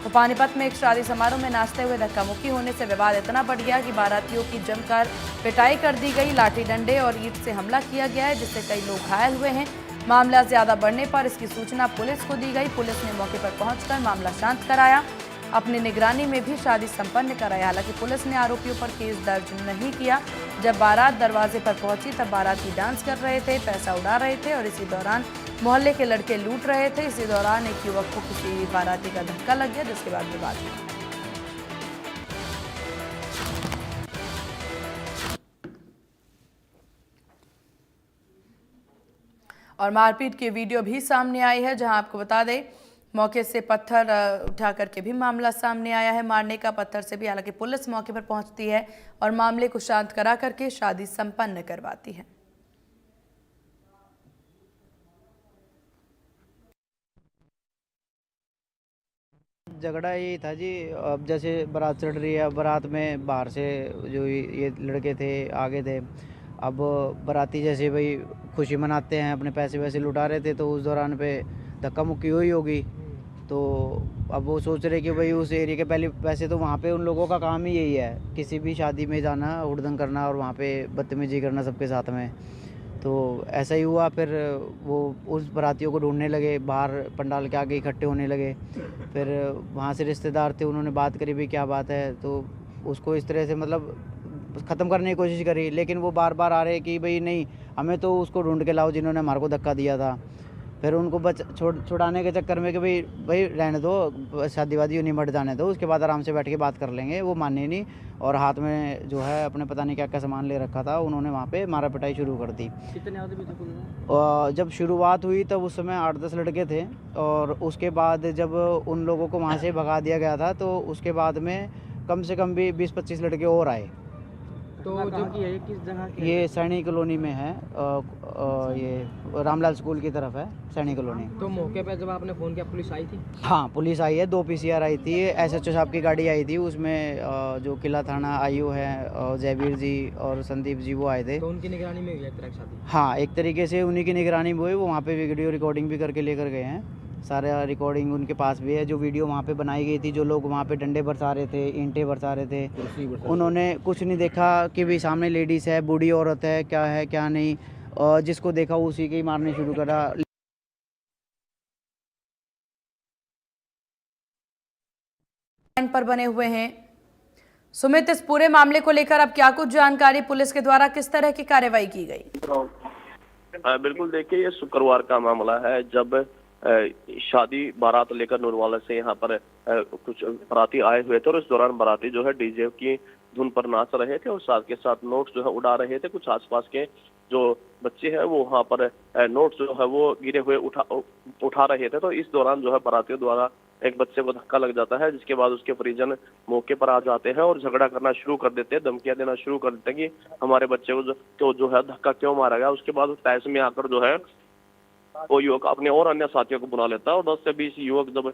तो पानीपत में एक शादी समारोह में नाचते हुए धक्का मुक्की होने से विवाद इतना बढ़ गया कि बारातियों की जमकर पिटाई कर दी गई। लाठी डंडे और ईंट से हमला किया गया है, जिससे कई लोग घायल हुए हैं। मामला ज्यादा बढ़ने पर इसकी सूचना पुलिस को दी गई। पुलिस ने मौके पर पहुंचकर मामला शांत कराया। अपनी निगरानी में भी शादी संपन्न कराया। हालांकि पुलिस ने आरोपियों पर केस दर्ज नहीं किया। जब बारात दरवाजे पर पहुंची तब बाराती डांस कर रहे थे, पैसा उड़ा रहे थे और इसी दौरान मोहल्ले के लड़के लूट रहे थे। इसी दौरान एक युवक को किसी बाराती का धक्का लग गया, जिसके बाद विवाद हुआ। और मारपीट की वीडियो भी सामने आई है, जहां आपको बता दें मौके से पत्थर उठा करके भी मामला सामने आया है, मारने का पत्थर से भी। हालांकि पुलिस मौके पर पहुंचती है और मामले को शांत करा करके शादी संपन्न करवाती है। झगड़ा यही था जी। अब जैसे बारात चढ़ रही है, बारात में बाहर से जो ये लड़के थे आगे थे। अब बाराती जैसे भाई खुशी मनाते हैं, अपने पैसे वैसे लुटा रहे थे, तो उस दौरान पे धक्का मुक्की हुई होगी। तो अब वो सोच रहे कि भाई उस एरिया के पहले वैसे तो वहाँ पे उन लोगों का काम ही यही है, किसी भी शादी में जाना, हुड़दंग करना और वहाँ पे बदतमीजी करना सबके साथ में। तो ऐसा ही हुआ। फिर वो उस बारातियों को ढूंढने लगे, बाहर पंडाल के आगे इकट्ठे होने लगे। फिर वहाँ से रिश्तेदार थे, उन्होंने बात करी भी क्या बात है, तो उसको इस तरह से मतलब ख़त्म करने की कोशिश करी। लेकिन वो बार बार आ रहे कि भाई नहीं, हमें तो उसको ढूंढ के लाओ जिन्होंने हमारे को धक्का दिया था। फिर उनको छुड़ाने के चक्कर में कि भाई भाई रहने दो, शादी वादी निमट जाने दो, उसके बाद आराम से बैठ के बात कर लेंगे। वो माने नहीं और हाथ में जो है अपने पता नहीं क्या क्या सामान ले रखा था, उन्होंने वहाँ पे मारा पिटाई शुरू कर दी। कितने आदमी थे कुल? और जब शुरुआत हुई तब उस समय 8-10 लड़के थे, और उसके बाद जब उन लोगों को वहाँ से भगा दिया गया था तो उसके बाद में कम से कम भी 20-25 लड़के और आए। तो जो की है किस जगह की? ये सैनी कॉलोनी में है, ये रामलाल स्कूल की तरफ है सैनी कॉलोनी। तो मौके पे जब आपने फ़ोन किया पुलिस आई थी? हाँ, पुलिस आई है, 2 पीसीआर आई थी, एसएचओ साहब की गाड़ी आई थी, उसमें जो किला थाना आईओ है जयवीर जी और संदीप जी वो आए थे। तो उनकी निगरानी में हुई है ट्रक शादी? हाँ, एक तरीके से उन्हीं की निगरानी में हुई। वो वहाँ पे वीडियो रिकॉर्डिंग भी करके लेकर गए हैं, सारा रिकॉर्डिंग उनके पास भी है। जो वीडियो वहाँ पे बनाई गई थी, जो लोग वहाँ पे डंडे बरसा रहे थे, ईंटें बरसा रहे थे, उन्होंने कुछ नहीं देखा कि भाई सामने लेडीज़ है, बूढ़ी औरत है क्या नहीं, और जिसको देखा उसी के ही मारने शुरू करा। लाइन पर बने हुए हैं सुमित, इस पूरे मामले को लेकर अब क्या कुछ जानकारी, पुलिस के द्वारा किस तरह की कार्रवाई की गई? बिल्कुल, देखिए ये शुक्रवार का मामला है, जब शादी बारात लेकर नूरवाला से यहाँ पर कुछ बाराती आए हुए थे और इस दौरान बाराती जो है डीजे की धुन पर नाच रहे थे और साथ के साथ नोट्स जो है उड़ा रहे थे। कुछ आसपास के जो बच्चे हैं वो वहाँ पर नोट्स जो है वो गिरे हुए उठा रहे थे। तो इस दौरान जो है बारातियों द्वारा एक बच्चे को धक्का लग जाता है, जिसके बाद उसके परिजन मौके पर आ जाते हैं और झगड़ा करना शुरू कर देते हैं, धमकियां देना शुरू कर देते हैं कि हमारे बच्चे को जो है धक्का क्यों मारा गया। उसके बाद तहस में आकर जो है वो युवक अपने और अन्य साथियों को बुला लेता है और 10 से 20 युवक जब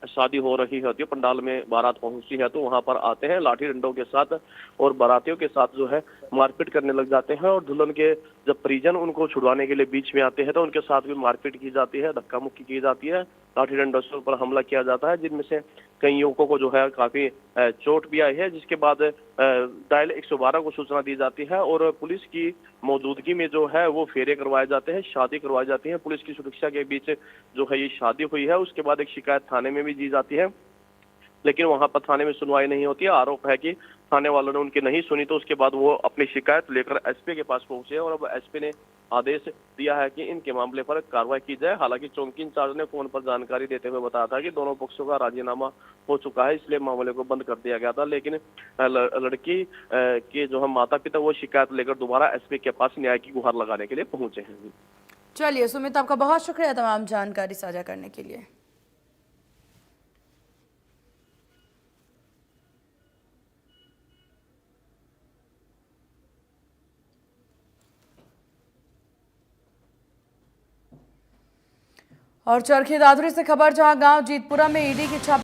शादी हो रही होती है, पंडाल में बारात पहुंचती है, तो वहां पर आते हैं लाठी डंडों के साथ और बारातियों के साथ जो है मारपीट करने लग जाते हैं। और दुल्हन के जब परिजन उनको छुड़वाने के लिए बीच में आते हैं तो उनके साथ भी मारपीट की जाती है, धक्का मुक्की की जाती है, लाठी डंडों से ऊपर हमला किया जाता है, जिनमें से कई युवकों को जो है काफी चोट भी आई है। जिसके बाद डायल 112 को सूचना दी जाती है और पुलिस की मौजूदगी में जो है वो फेरे करवाए जाते हैं, शादी करवाई जाती है। पुलिस की सुरक्षा के बीच जो है ये शादी हुई है। उसके बाद एक शिकायत थाने में भी दी जाती है, लेकिन वहां पर थाने में सुनवाई नहीं होती है। आरोप है कि थाने वालों ने उनकी नहीं सुनी, तो उसके बाद वो अपनी शिकायत लेकर एसपी के पास पहुंचे और अब एसपी ने आदेश दिया है कि इनके मामले पर कार्रवाई की जाए। हालांकि चौकी इंचार्ज ने फोन पर जानकारी देते हुए बताया था कि दोनों पक्षों का राजीनामा हो चुका है, इसलिए मामले को बंद कर दिया गया था। लेकिन लड़की के जो है माता पिता वो शिकायत लेकर दोबारा एसपी के पास न्याय की गुहार लगाने के लिए पहुंचे हैं। चलिए सुमित, आपका बहुत शुक्रिया तमाम जानकारी साझा करने के लिए। और चरखी दादरी से खबर, जहां गांव जीतपुरा में ईडी की छापा